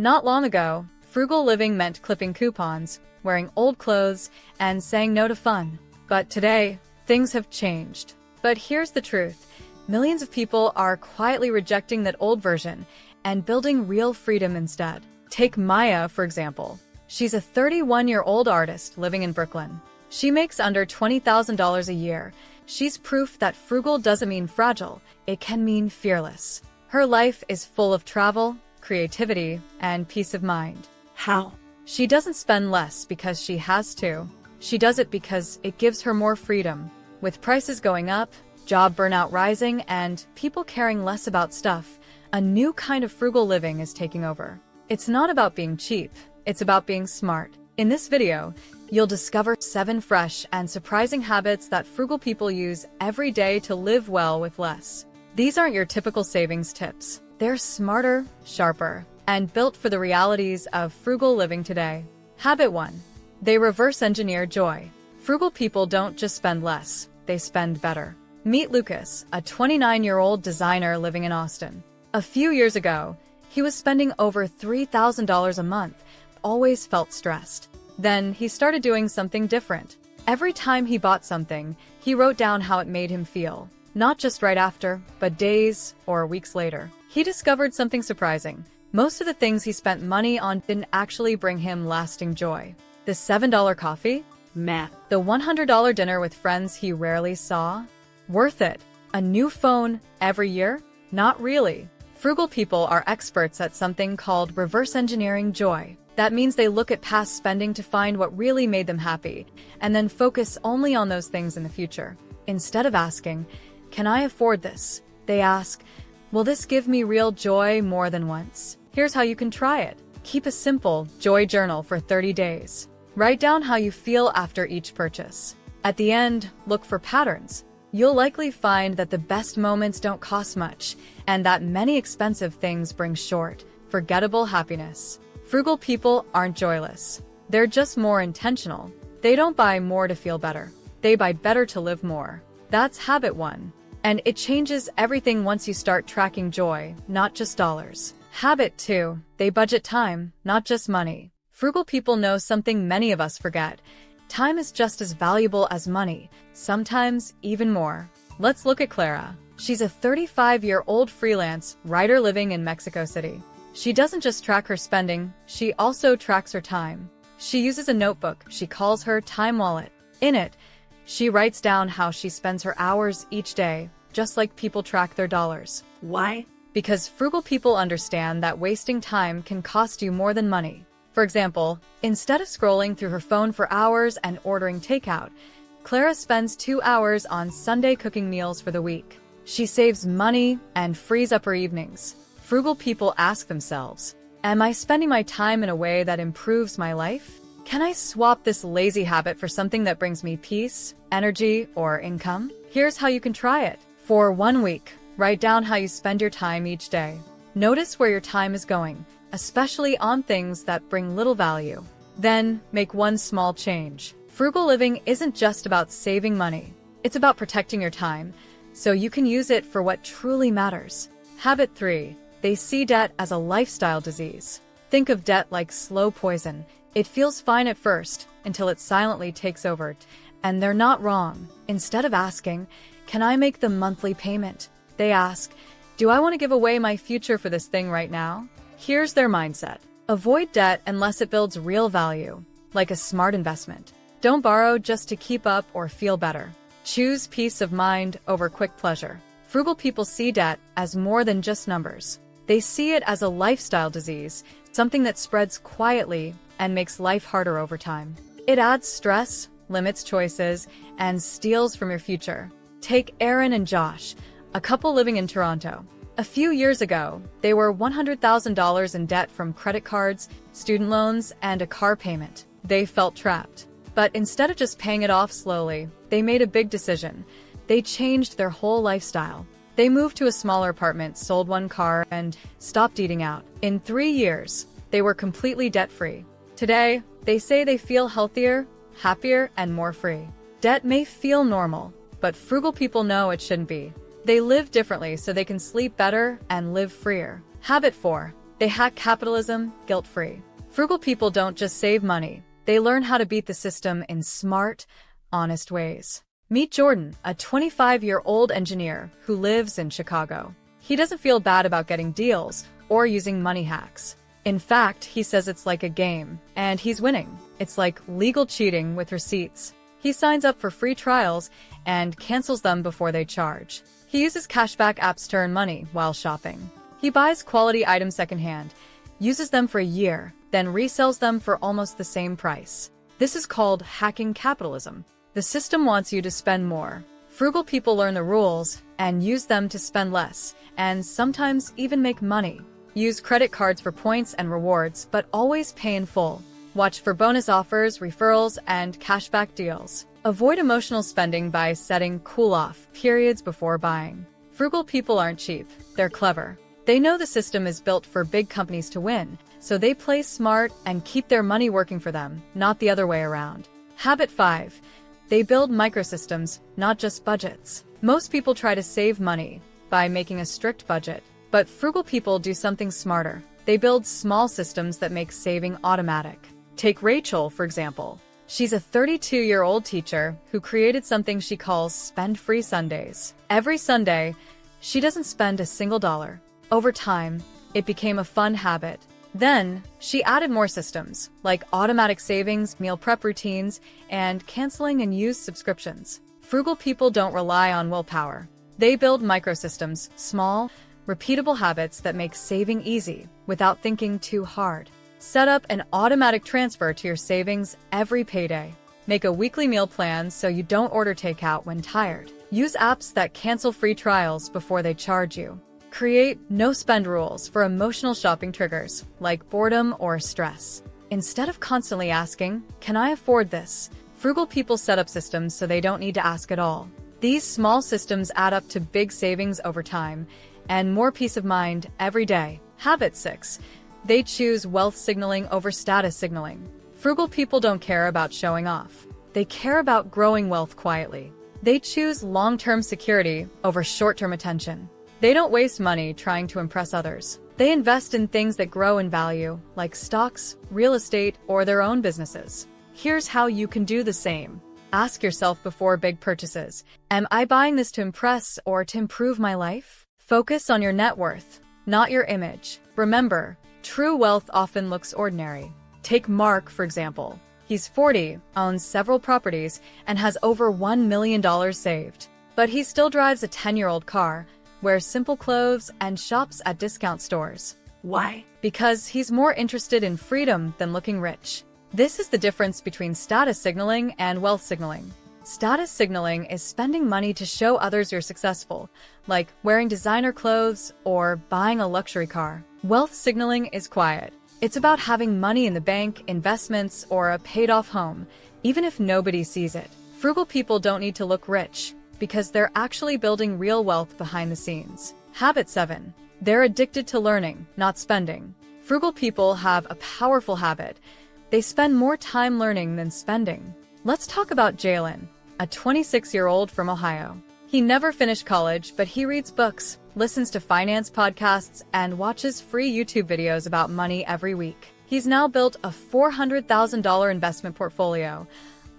Not long ago, frugal living meant clipping coupons, wearing old clothes, and saying no to fun. But today, things have changed. But here's the truth. Millions of people are quietly rejecting that old version and building real freedom instead. Take Maya, for example. She's a 31-year-old artist living in Brooklyn. She makes under $20,000 a year. She's proof that frugal doesn't mean fragile, it can mean fearless. Her life is full of travel, creativity, and peace of mind. How? She doesn't spend less because she has to. She does it because it gives her more freedom. With prices going up, job burnout rising, and people caring less about stuff, a new kind of frugal living is taking over. It's not about being cheap, it's about being smart. In this video, you'll discover 7 fresh and surprising habits that frugal people use every day to live well with less. These aren't your typical savings tips. They're smarter, sharper, and built for the realities of frugal living today. Habit 1. They reverse engineer joy. Frugal people don't just spend less, they spend better. Meet Lucas, a 29-year-old designer living in Austin. A few years ago, he was spending over $3,000 a month, always felt stressed. Then he started doing something different. Every time he bought something, he wrote down how it made him feel. Not just right after, but days or weeks later. He discovered something surprising. Most of the things he spent money on didn't actually bring him lasting joy. The $7 coffee? Meh. The $100 dinner with friends he rarely saw? Worth it. A new phone every year? Not really. Frugal people are experts at something called reverse engineering joy. That means they look at past spending to find what really made them happy, and then focus only on those things in the future. Instead of asking, "Can I afford this?" they ask, "Will this give me real joy more than once?" Here's how you can try it. Keep a simple joy journal for 30 days. Write down how you feel after each purchase. At the end, look for patterns. You'll likely find that the best moments don't cost much, and that many expensive things bring short, forgettable happiness. Frugal people aren't joyless. They're just more intentional. They don't buy more to feel better. They buy better to live more. That's habit 1. And it changes everything once you start tracking joy, not just dollars. Habit 2. They budget time, not just money. Frugal people know something many of us forget. Time is just as valuable as money, sometimes even more. Let's look at Clara. She's a 35-year-old freelance writer living in Mexico City. She doesn't just track her spending, she also tracks her time. She uses a notebook she calls her time wallet. In it, she writes down how she spends her hours each day, just like people track their dollars. Why? Because frugal people understand that wasting time can cost you more than money. For example, instead of scrolling through her phone for hours and ordering takeout, Clara spends 2 hours on Sunday cooking meals for the week. She saves money and frees up her evenings. Frugal people ask themselves, "Am I spending my time in a way that improves my life? Can I swap this lazy habit for something that brings me peace, energy, or income?" Here's how you can try it. For 1 week, write down how you spend your time each day. Notice where your time is going, especially on things that bring little value. Then, make one small change. Frugal living isn't just about saving money. It's about protecting your time, so you can use it for what truly matters. Habit 3. They see debt as a lifestyle disease. Think of debt like slow poison. It feels fine at first, until it silently takes over. And they're not wrong. Instead of asking, "Can I make the monthly payment?" they ask, "Do I want to give away my future for this thing right now?" Here's their mindset. Avoid debt unless it builds real value, like a smart investment. Don't borrow just to keep up or feel better. Choose peace of mind over quick pleasure. Frugal people see debt as more than just numbers. They see it as a lifestyle disease, something that spreads quietly and makes life harder over time. It adds stress, limits choices, and steals from your future. Take Aaron and Josh, a couple living in Toronto. A few years ago, they were $100,000 in debt from credit cards, student loans, and a car payment. They felt trapped. But instead of just paying it off slowly, they made a big decision. They changed their whole lifestyle. They moved to a smaller apartment, sold 1 car, and stopped eating out. In 3 years, they were completely debt-free. Today, they say they feel healthier, happier, and more free. Debt may feel normal, but frugal people know it shouldn't be. They live differently so they can sleep better and live freer. Habit 4. They hack capitalism guilt-free. Frugal people don't just save money. They learn how to beat the system in smart, honest ways. Meet Jordan, a 25-year-old engineer who lives in Chicago. He doesn't feel bad about getting deals or using money hacks. In fact, he says it's like a game, and he's winning. It's like legal cheating with receipts. He signs up for free trials and cancels them before they charge. He uses cashback apps to earn money while shopping. He buys quality items secondhand, uses them for a year, then resells them for almost the same price. This is called hacking capitalism. The system wants you to spend more. Frugal people learn the rules and use them to spend less, and sometimes even make money. Use credit cards for points and rewards, but always pay in full. Watch for bonus offers, referrals, and cashback deals. Avoid emotional spending by setting cool-off periods before buying. Frugal people aren't cheap, they're clever. They know the system is built for big companies to win, so they play smart and keep their money working for them, not the other way around. Habit 5. They build microsystems, not just budgets. Most people try to save money by making a strict budget, but frugal people do something smarter. They build small systems that make saving automatic. Take Rachel, for example. She's a 32-year-old teacher who created something she calls spend-free Sundays. Every Sunday, she doesn't spend a single dollar. Over time, it became a fun habit. Then, she added more systems, like automatic savings, meal prep routines, and canceling and used subscriptions. Frugal people don't rely on willpower. They build microsystems, small, repeatable habits that make saving easy without thinking too hard. Set up an automatic transfer to your savings every payday. Make a weekly meal plan so you don't order takeout when tired. Use apps that cancel free trials before they charge you. Create no-spend rules for emotional shopping triggers, like boredom or stress. Instead of constantly asking, "Can I afford this?" frugal people set up systems so they don't need to ask at all. These small systems add up to big savings over time and more peace of mind every day. Habit 6. They choose wealth signaling over status signaling. Frugal people don't care about showing off. They care about growing wealth quietly. They choose long-term security over short-term attention. They don't waste money trying to impress others. They invest in things that grow in value, like stocks, real estate, or their own businesses. Here's how you can do the same. Ask yourself before big purchases, am I buying this to impress or to improve my life? Focus on your net worth, not your image. Remember, true wealth often looks ordinary. Take Mark, for example. He's 40, owns several properties, and has over $1 million saved. But he still drives a 10-year-old car, wears simple clothes, and shops at discount stores. Why? Because he's more interested in freedom than looking rich. This is the difference between status signaling and wealth signaling. Status signaling is spending money to show others you're successful, like wearing designer clothes or buying a luxury car. Wealth signaling is quiet. It's about having money in the bank, investments, or a paid-off home, even if nobody sees it. Frugal people don't need to look rich, because they're actually building real wealth behind the scenes. Habit 7. They're addicted to learning, not spending. Frugal people have a powerful habit. They spend more time learning than spending. Let's talk about Jalen, a 26-year-old from Ohio. He never finished college, but he reads books, listens to finance podcasts, and watches free YouTube videos about money every week. He's now built a $400,000 investment portfolio,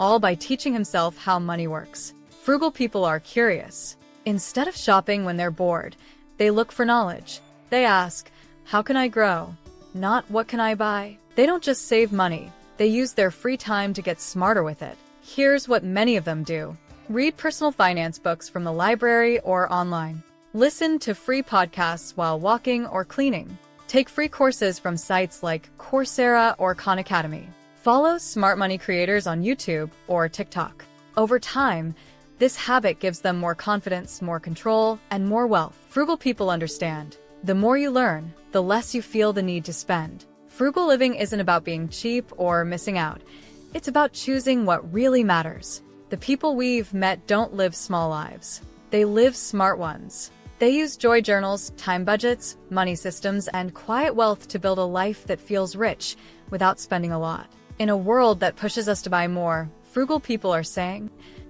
all by teaching himself how money works. Frugal people are curious. Instead of shopping when they're bored, they look for knowledge. They ask, how can I grow? Not what can I buy? They don't just save money. They use their free time to get smarter with it. Here's what many of them do. Read personal finance books from the library or online. Listen to free podcasts while walking or cleaning. Take free courses from sites like Coursera or Khan Academy. Follow smart money creators on YouTube or TikTok. Over time, this habit gives them more confidence, more control, and more wealth. Frugal people understand. The more you learn, the less you feel the need to spend. Frugal living isn't about being cheap or missing out. It's about choosing what really matters. The people we've met don't live small lives. They live smart ones. They use joy journals, time budgets, money systems, and quiet wealth to build a life that feels rich without spending a lot. In a world that pushes us to buy more, frugal people are saying,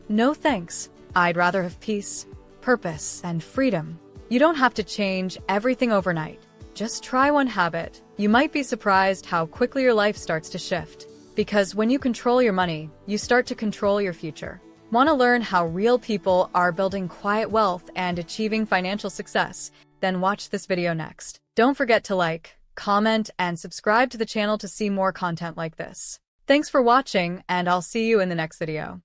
no thanks. I'd rather have peace, purpose, and freedom. You don't have to change everything overnight. Just try one habit, You might be surprised how quickly your life starts to shift. Because when you control your money, you start to control your future. Want to learn how real people are building quiet wealth and achieving financial success? Then watch this video next. Don't forget to like, comment, and subscribe to the channel to see more content like this. Thanks for watching, and I'll see you in the next video.